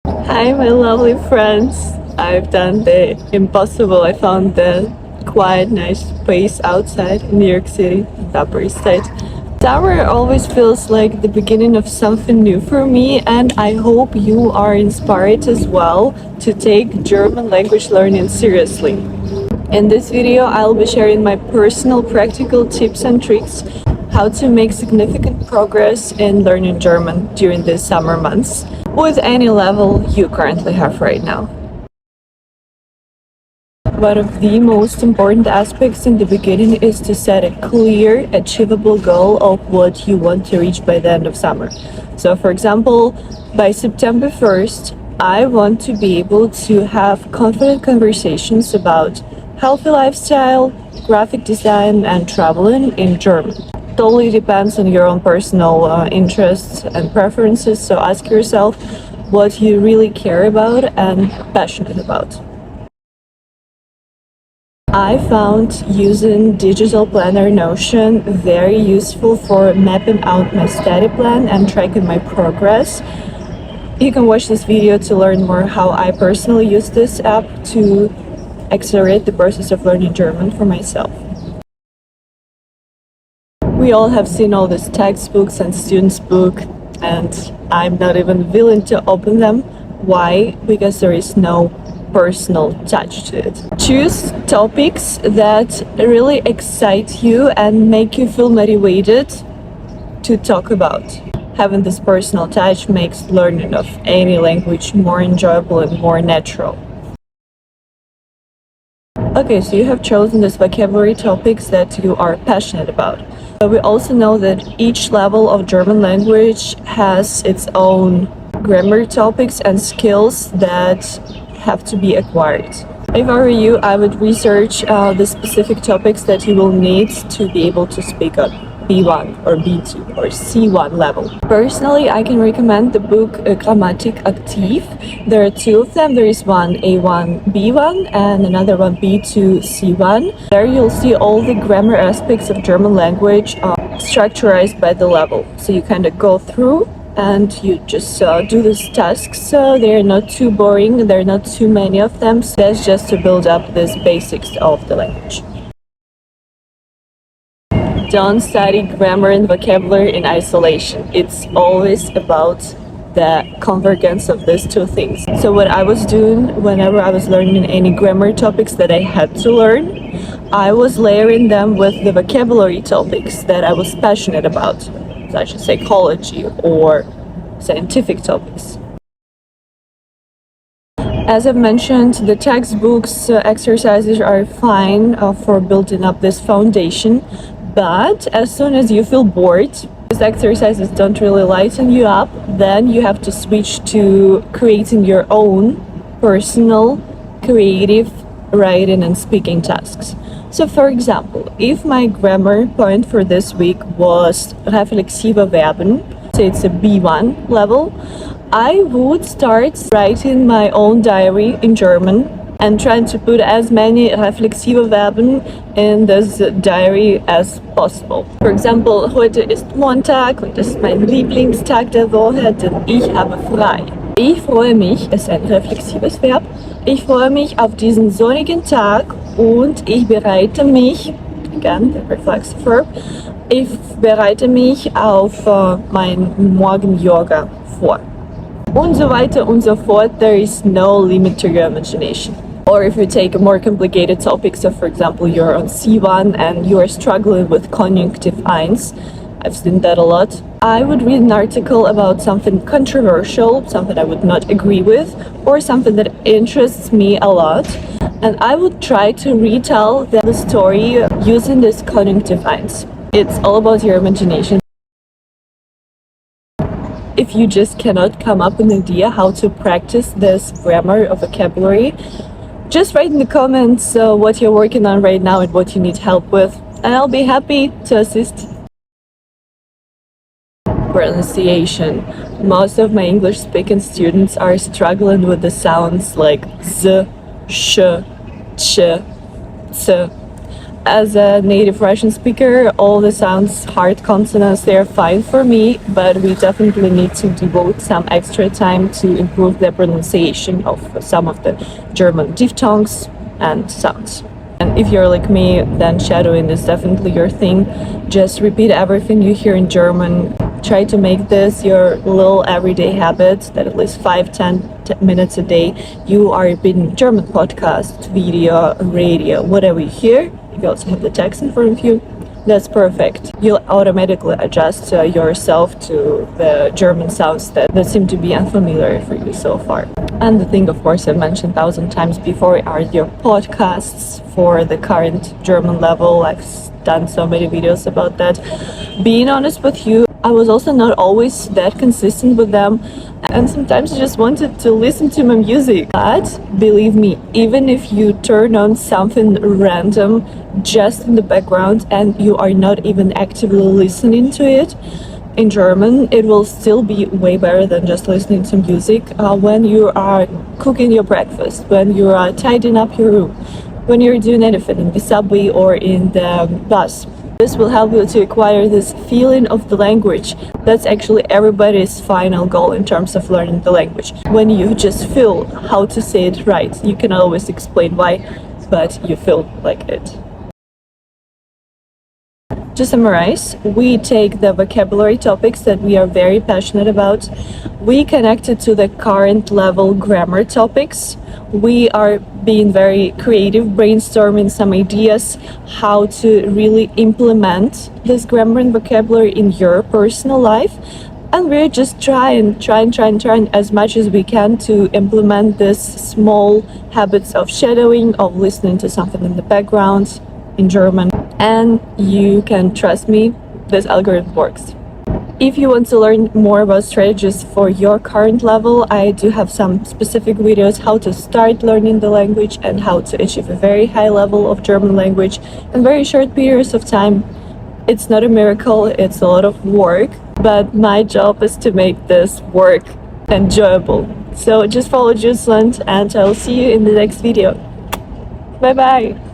Hi, my lovely friends. I've done the impossible. I found the quiet, nice place outside in New York City, the Upper East Side. Summer always feels like the beginning of something new for me, and I hope you are inspired as well to take German language learning seriously. In this video, I'll be sharing my personal practical tips and tricks how to make significant progress in learning German during the summer months with any level you currently have right now. One of the most important aspects in the beginning is to set a clear, achievable goal of what you want to reach by the end of summer. So, for example, by September 1st, I want to be able to have confident conversations about healthy lifestyle, graphic design, and traveling in German. Totally depends on your own personal interests and preferences, so ask yourself what you really care about and passionate about. I found using digital planner Notion very useful for mapping out my study plan and tracking my progress. You can watch this video to learn more how I personally use this app to accelerate the process of learning German for myself. We all have seen all these textbooks and students' book, and I'm not even willing to open them. Why? Because there is no personal touch to it. Choose topics that really excite you and make you feel motivated to talk about. Having this personal touch makes learning of any language more enjoyable and more natural. Okay, so you have chosen these vocabulary topics that you are passionate about. But we also know that each level of German language has its own grammar topics and skills that have to be acquired. If I were you, I would research the specific topics that you will need to be able to speak on B1 or B2 or C1 level. Personally, I can recommend the book Grammatik Aktiv. There are two of them. There is one A1 B1 and another one B2 C1. There you'll see all the grammar aspects of German language structured by the level. So you kind of go through and you just do these tasks. They're not too boring, there are not too many of them. So that's just to build up these basics of the language. Don't study grammar and vocabulary in isolation. It's always about the convergence of these two things. So what I was doing whenever I was learning any grammar topics that I had to learn, I was layering them with the vocabulary topics that I was passionate about, such as psychology or scientific topics. As I've mentioned, the textbooks exercises are fine for building up this foundation, but as soon as you feel bored, these exercises don't really lighten you up, then you have to switch to creating your own personal, creative writing and speaking tasks. So for example, if my grammar point for this week was reflexive Verben, so it's a B1 level, I would start writing my own diary in German and trying to put as many reflexive Verben in this diary as possible. For example, heute ist Montag und das ist mein Lieblingstag der Woche, denn ich habe frei. Ich freue mich, ist ein reflexives Verb. Ich freue mich auf diesen sonnigen Tag und ich bereite mich, again, the reflexive verb, ich bereite mich auf mein Morgen-Yoga vor. Und so weiter und so fort. There is no limit to your imagination. Or if you take a more complicated topic, so for example, you're on C1 and you are struggling with conjunctive 1, I've seen that a lot, I would read an article about something controversial, something I would not agree with, or something that interests me a lot, and I would try to retell the story using this conjunctive 1. It's all about your imagination. If you just cannot come up with an idea how to practice this grammar or vocabulary, just write in the comments what you're working on right now and what you need help with, and I'll be happy to assist. Pronunciation. Most of my English speaking students are struggling with the sounds like z, sh, ch, ts. As a native Russian speaker, all the sounds, hard consonants, they're fine for me, but we definitely need to devote some extra time to improve the pronunciation of some of the German diphthongs and sounds. And if you're like me, then shadowing is definitely your thing. Just repeat everything you hear in German. Try to make this your little everyday habit, that at least 5-10 minutes a day you are repeating German podcast, video, radio, whatever you hear. You also have the text in front of you. That's perfect. You'll automatically adjust yourself to the German sounds that seem to be unfamiliar for you so far. And the thing, of course, I've mentioned 1,000 times before are your podcasts for the current German level. I've done so many videos about that. Being honest with you, I was also not always that consistent with them, and sometimes I just wanted to listen to my music. But believe me, even if you turn on something random just in the background and you are not even actively listening to it in German, it will still be way better than just listening to music when you are cooking your breakfast, when you are tidying up your room, when you're doing anything in the subway or in the bus. This will help you to acquire this feeling of the language. That's actually everybody's final goal in terms of learning the language. When you just feel how to say it right, you can always explain why, but you feel like it. To summarize, we take the vocabulary topics that we are very passionate about, we connect it to the current level grammar topics, we are being very creative, brainstorming some ideas how to really implement this grammar and vocabulary in your personal life, and we're just trying as much as we can to implement these small habits of shadowing, of listening to something in the background in German. And you can trust me, this algorithm works. If you want to learn more about strategies for your current level, I do have some specific videos how to start learning the language and how to achieve a very high level of German language in very short periods of time. It's not a miracle, it's a lot of work, but my job is to make this work enjoyable. So just follow Jusland and I'll see you in the next video. Bye bye!